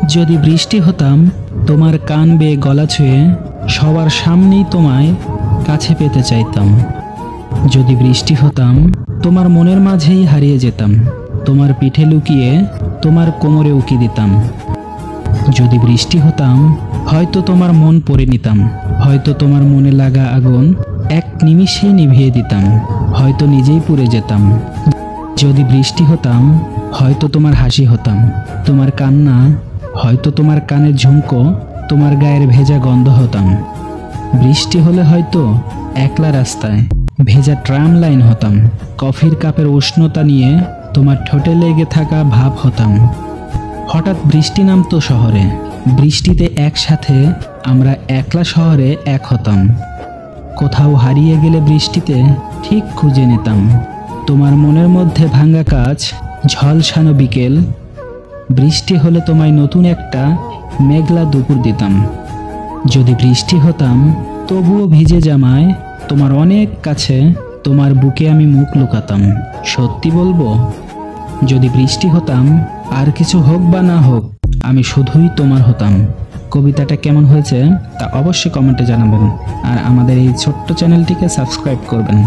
যদি বৃষ্টি হতাম তোমার কান বেয়ে গলা ছুঁয়ে সবার সামনেই তোমায় কাছে পেতে চাইতাম। যদি বৃষ্টি হতাম তোমার মনের মাঝেই হারিয়ে যেতাম, তোমার পিঠে লুকিয়ে তোমার কোমরে উকি দিতাম। যদি বৃষ্টি হতাম হয়তো তোমার মন পড়ে নিতাম, হয়তো তোমার মনে লাগা আগুন এক নিমিষেই নিভিয়ে দিতাম, হয়তো নিজেই পুড়ে যেতাম। যদি বৃষ্টি হতাম হয়তো তোমার হাসি হতাম, তোমার কান্না হয়তো তোমার কানের ঝুমকো, তোমার গায়ের ভেজা গন্ধ হতাম। বৃষ্টি হলে হয়তো একলা রাস্তায় ভেজা ট্রাম লাইন হতাম, কফির কাপের উষ্ণতা নিয়ে তোমার ঠোঁটে লেগে থাকা ভাব হতাম। হঠাৎ বৃষ্টি নামতো শহরে, বৃষ্টিতে একসাথে আমরা একলা শহরে এক হতাম। কোথাও হারিয়ে গেলে বৃষ্টিতে ঠিক খুঁজে নিতাম, তোমার মনের মধ্যে ভাঙা কাজ ঝলসানো বিকেল। বৃষ্টি হলে তোমায় নতুন একটা মেঘলা দুপুর দিতাম। যদি বৃষ্টি হতাম তবুও ভিজে জামায় তোমার অনেক কাছে, তোমার বুকে আমি মুখ লুকাতাম। সত্যি বলবো, যদি বৃষ্টি হতাম আর কিছু হোক বা না হোক আমি শুধুই তোমার হতাম। কবিতাটা কেমন হয়েছে তা অবশ্যই কমেন্টে জানাবেন, আর আমাদের এই ছোট্ট চ্যানেলটিকে সাবস্ক্রাইব করবেন।